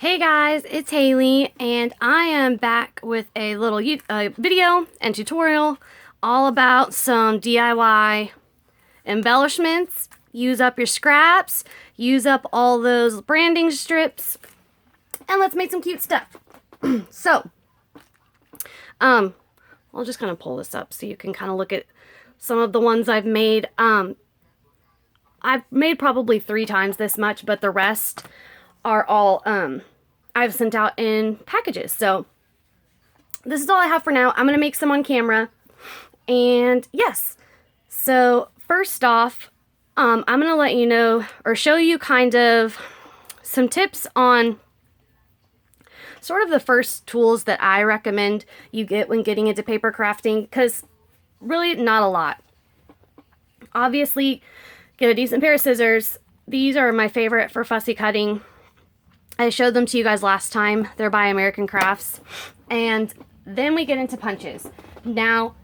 Hey guys, it's Haley, and I am back with a little video and tutorial all about some DIY embellishments. Use up your scraps, use up all those branding strips, and let's make some cute stuff. So, I'll just kind of pull this up so you can kind of look at some of the ones I've made. I've made probably 3 times this much, but the rest are all I've sent out in packages. So this is all I have for now. I'm gonna make some on camera, and yes. So first off, I'm gonna let you know or show you kind of some tips on sort of the first tools that I recommend you get when getting into paper crafting, because really not a lot. Obviously, get a decent pair of scissors. These are my favorite for fussy cutting. I showed them to you guys last time. They're by American Crafts. And then we get into punches. Now,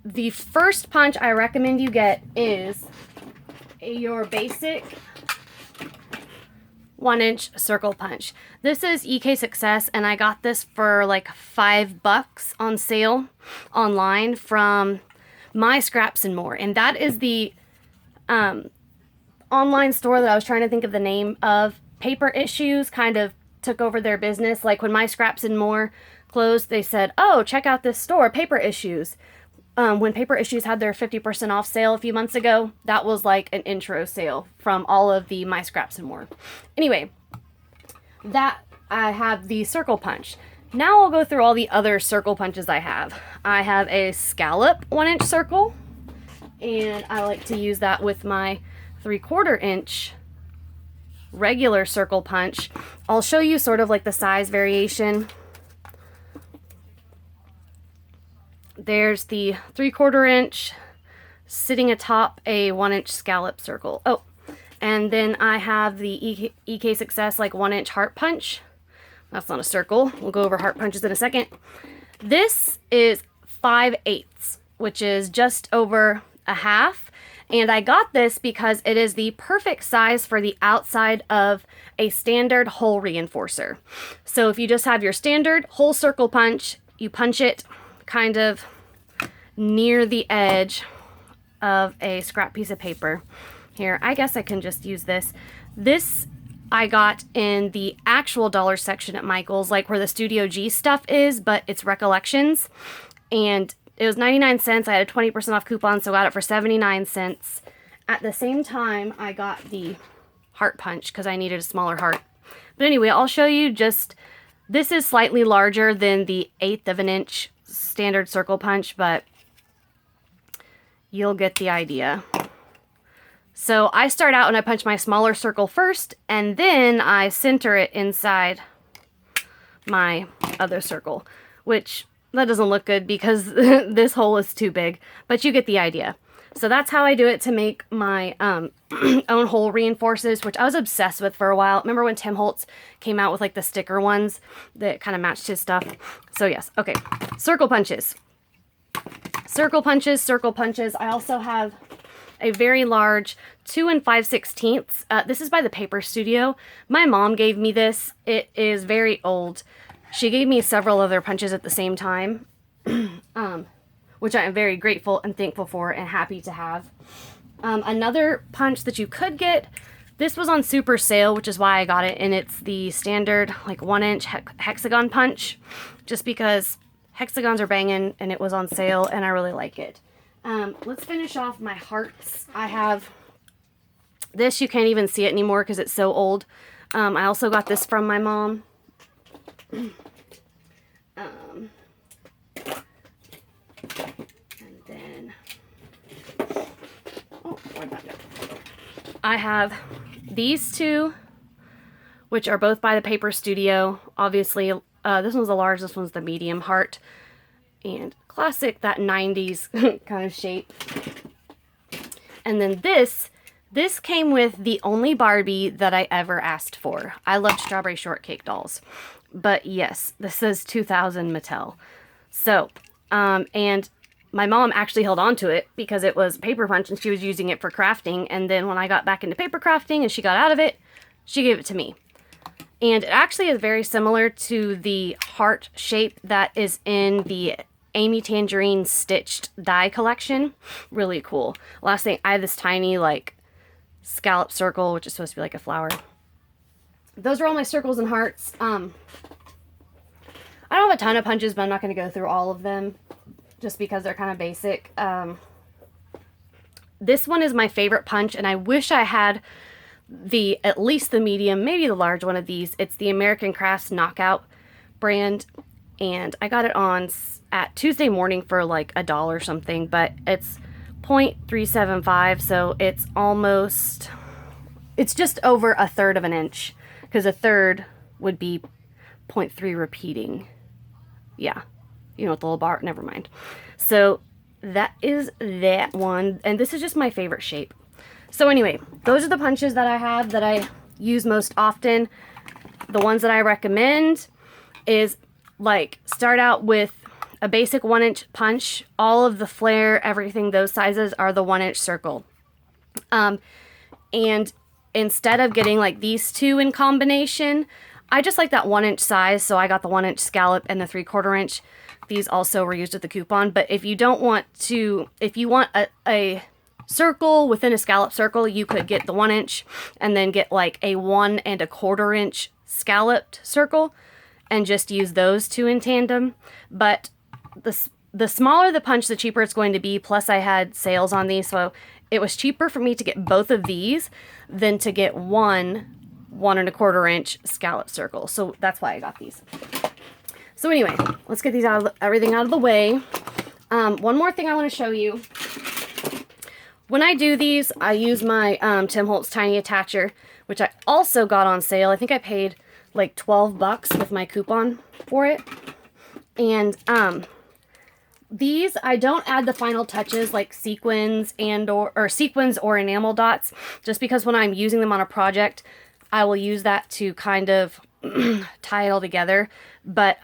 the first punch I recommend you get is your basic 1-inch circle punch. This is EK Success, and I got this for like $5 on sale online from My Scraps and More. And that is the online store that I was trying to think of the name of. Paper Issues kind of took over their business. Like when My Scraps and More closed, they said, oh, check out this store, Paper Issues. When Paper Issues had their 50% off sale a few months ago, that was like an intro sale from all of the My Scraps and More. Anyway, that I have the circle punch. Now I'll go through all the other circle punches I have. I have a scallop 1-inch circle, and I like to use that with my 3/4 inch regular circle punch. I'll show you sort of like the size variation. There's the 3/4 inch sitting atop a 1-inch scallop circle. Oh, and then I have the EK Success like 1-inch heart punch. That's not a circle. We'll go over heart punches in a second. This is 5/8, which is just over a half. And I got this because it is the perfect size for the outside of a standard hole reinforcer. So if you just have your standard hole circle punch, you punch it kind of near the edge of a scrap piece of paper. Here, I guess I can just use this. This I got in the actual dollar section at Michael's, like where the Studio G stuff is, but it's Recollections. And it was 99 cents. I had a 20% off coupon, so I got it for 79 cents. At the same time, I got the heart punch because I needed a smaller heart. But anyway, I'll show you just, this is slightly larger than the 1/8 of an inch standard circle punch, but you'll get the idea. So I start out and I punch my smaller circle first, and then I center it inside my other circle, which that doesn't look good because this hole is too big, but you get the idea. So that's how I do it to make my own hole reinforcers, which I was obsessed with for a while. Remember when Tim Holtz came out with like the sticker ones that kind of matched his stuff? So yes, okay. Circle punches. Circle punches, circle punches. I also have a very large 2 5/16. This is by the Paper Studio. My mom gave me this. It is very old. She gave me several other punches at the same time, which I am very grateful and thankful for and happy to have. Another punch that you could get, this was on super sale, which is why I got it, and it's the standard like 1-inch hexagon punch, just because hexagons are banging and it was on sale and I really like it. Let's finish off my hearts. I have this, you can't even see it anymore because it's so old. I also got this from my mom. And then, oh, where'd that go? I have these two, which are both by the Paper Studio. Obviously, this one's the large, this one's the medium heart. And classic, that 90s kind of shape. And then this came with the only Barbie that I ever asked for. I loved Strawberry Shortcake dolls. But yes, this says 2000 Mattel. So, and my mom actually held on to it because it was paper punch and she was using it for crafting. And then when I got back into paper crafting and she got out of it, she gave it to me. And it actually is very similar to the heart shape that is in the Amy Tangerine stitched die collection. Really cool. Last thing, I have this tiny like scallop circle, which is supposed to be like a flower. Those are all my circles and hearts. I don't have a ton of punches, but I'm not going to go through all of them just because they're kind of basic. This one is my favorite punch, and I wish I had at least the medium, maybe the large one of these. It's the American Crafts Knockout brand, and I got it on at Tuesday Morning for like $1 or something, but it's 0.375, so it's just over 1/3 of an inch, because 1/3 would be 0.3 repeating. Yeah, you know, with the little bar, never mind. So that is that one, and this is just my favorite shape. So anyway, those are the punches that I have that I use most often. The ones that I recommend is like start out with a basic 1-inch punch. All of the flare, everything, those sizes are the 1-inch circle. And instead of getting like these two in combination, I just like that 1-inch size, so I got the 1-inch scallop and the 3/4 inch. These also were used at the coupon, but if you don't want to, if you want a circle within a scallop circle, you could get the 1-inch and then get like a 1 1/4 inch scalloped circle and just use those two in tandem. But the smaller the punch, the cheaper it's going to be. Plus I had sales on these, so it was cheaper for me to get both of these than to get one 1 1/4 inch scallop circle. So that's why I got these. So anyway, let's get these everything out of the way. One more thing I want to show you. When I do these, I use my Tim Holtz Tiny Attacher, which I also got on sale. I think I paid like $12 with my coupon for it. And these, I don't add the final touches like sequins or sequins or enamel dots, just because when I'm using them on a project, I will use that to kind of tie it all together. But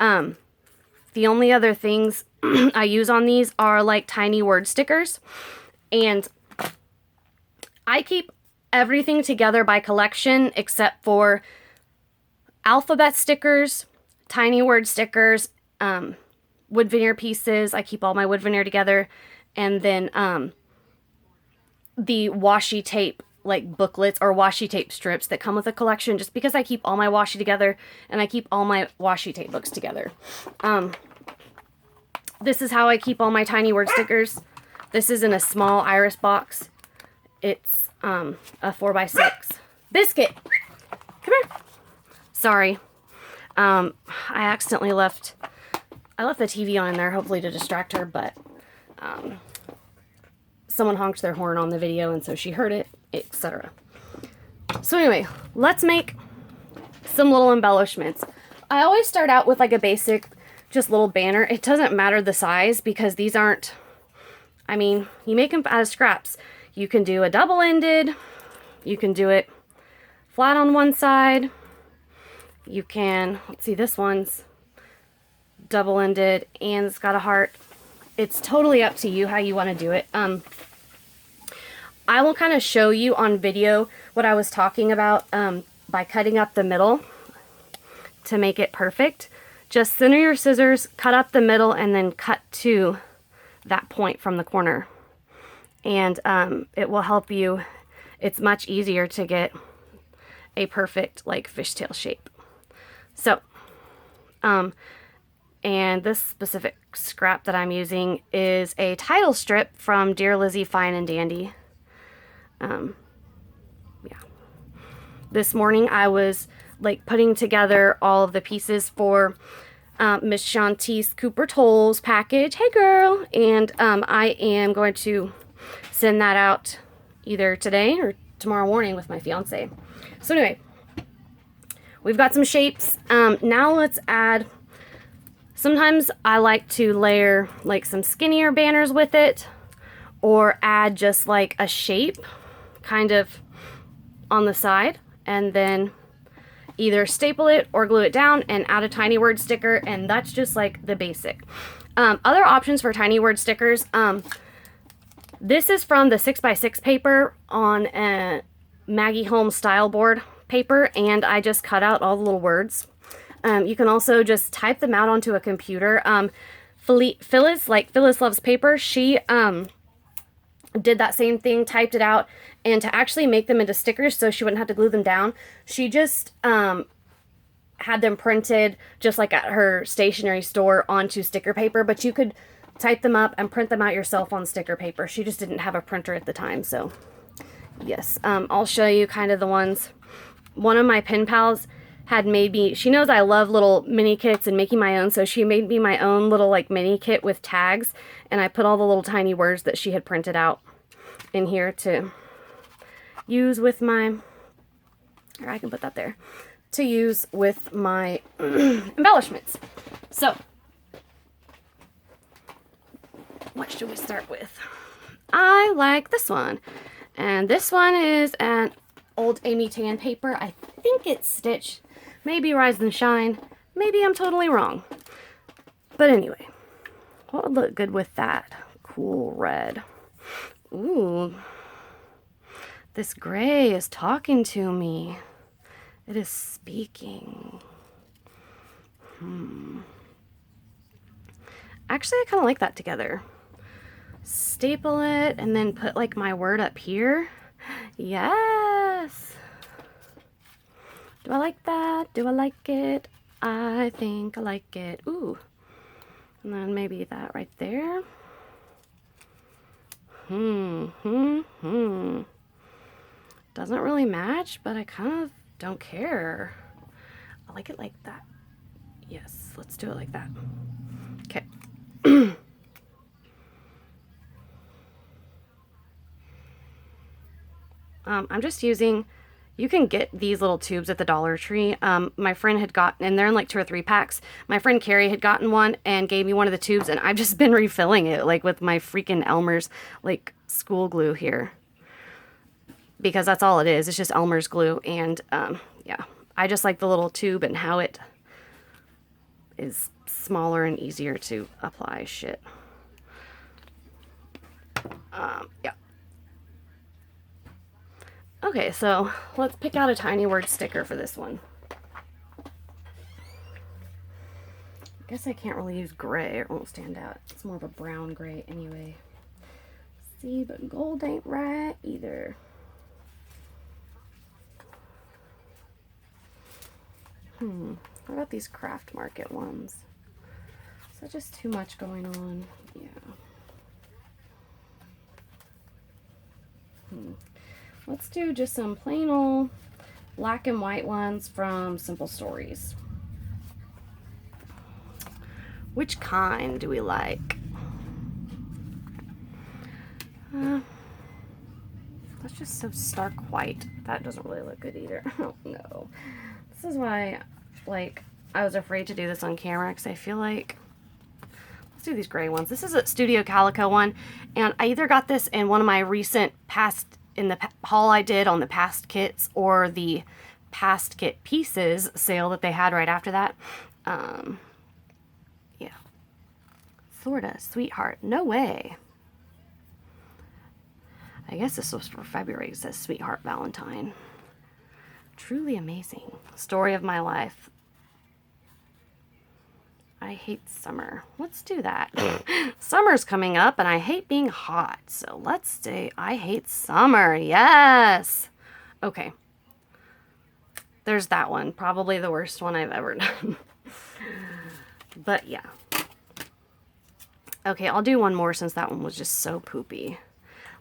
the only other things I use on these are like tiny word stickers. And I keep everything together by collection except for alphabet stickers, tiny word stickers, wood veneer pieces. I keep all my wood veneer together. And then the washi tape like booklets or washi tape strips that come with a collection, just because I keep all my washi together and I keep all my washi tape books together. This is how I keep all my tiny word stickers. This is in a small iris box. It's a 4x6. Biscuit! Come here! Sorry. I accidentally left the TV on in there, hopefully to distract her, but someone honked their horn on the video, and so she heard it, etc. So anyway, let's make some little embellishments. I always start out with like a basic, just little banner. It doesn't matter the size because these aren't, I mean, you make them out of scraps. You can do a double-ended, you can do it flat on one side, you can, let's see, this one's double-ended and it's got a heart. It's totally up to you how you want to do it. I will kind of show you on video what I was talking about by cutting up the middle to make it perfect. Just center your scissors, cut up the middle, and then cut to that point from the corner. And it will help you. It's much easier to get a perfect like fishtail shape. So, and this specific scrap that I'm using is a title strip from Dear Lizzie Fine and Dandy. Yeah. This morning I was like putting together all of the pieces for Miss Shantice Cooper Toll's package. Hey girl! And I am going to send that out either today or tomorrow morning with my fiance. So anyway, we've got some shapes. Now let's add, sometimes I like to layer like some skinnier banners with it, or add just like a shape kind of on the side, and then either staple it or glue it down and add a tiny word sticker, and that's just like the basic. Other options for tiny word stickers, this is from the 6x6 paper on a Maggie Holmes style board paper, and I just cut out all the little words. You can also just type them out onto a computer. Phyllis, like Phyllis Loves Paper, she did that same thing, typed it out, and to actually make them into stickers so she wouldn't have to glue them down, she just had them printed just like at her stationery store onto sticker paper, but you could type them up and print them out yourself on sticker paper. She just didn't have a printer at the time, so yes. I'll show you kind of the ones. One of my pen pals had made me, she knows I love little mini kits and making my own, so she made me my own little like mini kit with tags, and I put all the little tiny words that she had printed out in here to use with my, or I can put that there, to use with my embellishments. So, what should we start with? I like this one, and this one is an old Amy Tan paper. I think it's Stitch, maybe Rise and Shine, maybe I'm totally wrong. But anyway, what would look good with that? Cool red. Ooh, this gray is talking to me. It is speaking. Actually, I kind of like that together. Staple it and then put like my word up here. Yes. Do I like that? Do I like it? I think I like it. Ooh. And then maybe that right there. Doesn't really match, but I kind of don't care. I like it like that. Yes, let's do it like that. Okay. I'm just using, you can get these little tubes at the Dollar Tree. My friend had gotten, and they're in like 2 or 3 packs. My friend Carrie had gotten one and gave me one of the tubes, and I've just been refilling it like with my freaking Elmer's like school glue here. Because that's all it is. It's just Elmer's glue, and yeah. I just like the little tube and how it is smaller and easier to apply shit. Yeah. Okay, so let's pick out a tiny word sticker for this one. I guess I can't really use gray, or it won't stand out. It's more of a brown gray anyway. See, but gold ain't right either. What about these craft market ones? Is that just too much going on? Yeah. Let's do just some plain old black and white ones from Simple Stories. Which kind do we like? That's just so stark white. That doesn't really look good either. Oh no. This is why, like, I was afraid to do this on camera, because I feel like, let's do these gray ones. This is a Studio Calico one, and I either got this in one of my recent in the haul I did on the past kits, or the past kit pieces sale that they had right after that. Yeah. Sorta, sweetheart. No way. I guess this was for February. It says Sweetheart Valentine. Truly amazing. Story of my life. I hate summer. Let's do that. Summer's coming up and I hate being hot. So let's say I hate summer. Yes. Okay. There's that one. Probably the worst one I've ever done. But yeah. Okay, I'll do one more since that one was just so poopy.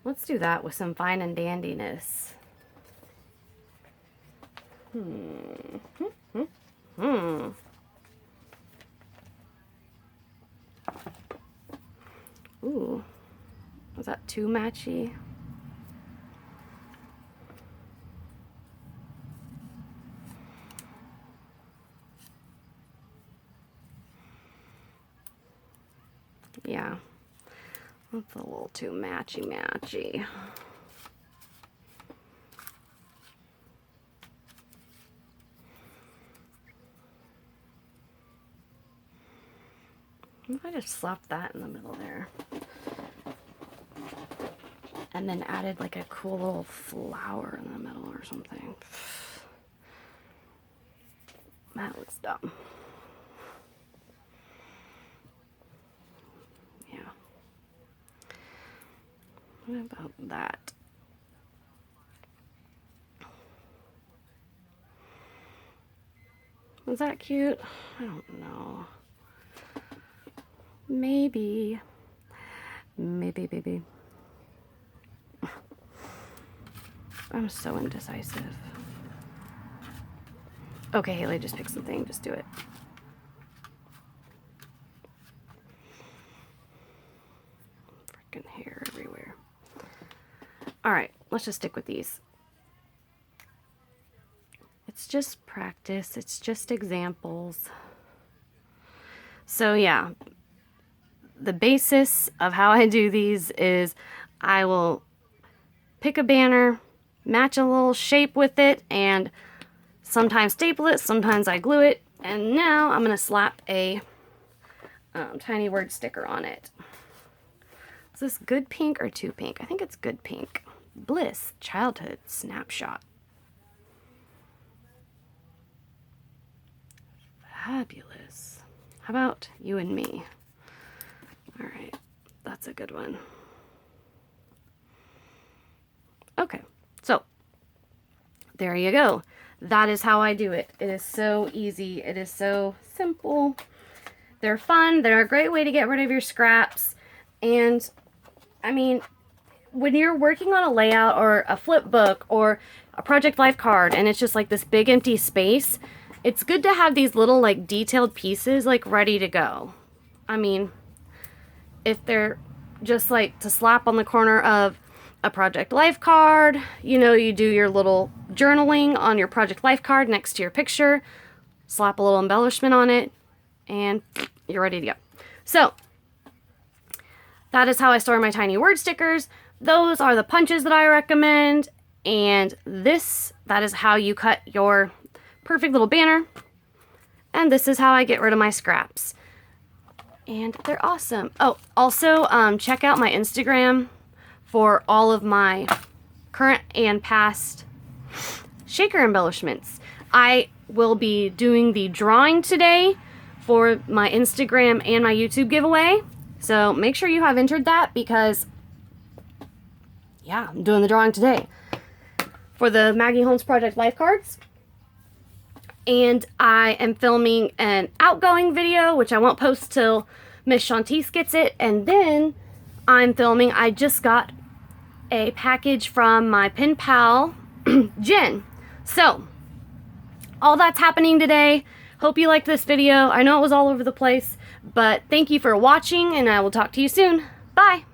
Let's do that with some fine and dandiness. Ooh, was that too matchy? Yeah, that's a little too matchy. I just slapped that in the middle there. And then added like a cool little flower in the middle or something. That looks dumb. Yeah. What about that? Was that cute? I don't know. Maybe. Maybe. I'm so indecisive. Okay, Haley, just pick something. Just do it. Freaking hair everywhere. Alright, let's just stick with these. It's just practice. It's just examples. So yeah, the basis of how I do these is I will pick a banner, match a little shape with it, and sometimes staple it, sometimes I glue it, and now I'm going to slap a tiny word sticker on it. Is this good pink or too pink? I think it's good pink. Bliss, childhood, snapshot. Fabulous. How about you and me? All right, that's a good one. Okay, so there you go. That is how I do it. It is so easy. It is so simple. They're fun. They're a great way to get rid of your scraps. And I mean, when you're working on a layout or a flip book or a project life card and it's just like this big empty space, it's good to have these little like detailed pieces like ready to go. I mean, if they're just like to slap on the corner of a project life card, you know, you do your little journaling on your project life card next to your picture, slap a little embellishment on it, and you're ready to go. So that is how I store my tiny word stickers. Those are the punches that I recommend, and that is how you cut your perfect little banner, and this is how I get rid of my scraps. And they're awesome. Oh, also check out my Instagram for all of my current and past shaker embellishments. I will be doing the drawing today for my Instagram and my YouTube giveaway. So make sure you have entered that because, yeah, I'm doing the drawing today for the Maggie Holmes Project Life Cards. And I am filming an outgoing video, which I won't post till Miss Shantice gets it. And then I just got a package from my pen pal, Jen. So, all that's happening today. Hope you liked this video. I know it was all over the place, but thank you for watching, and I will talk to you soon. Bye!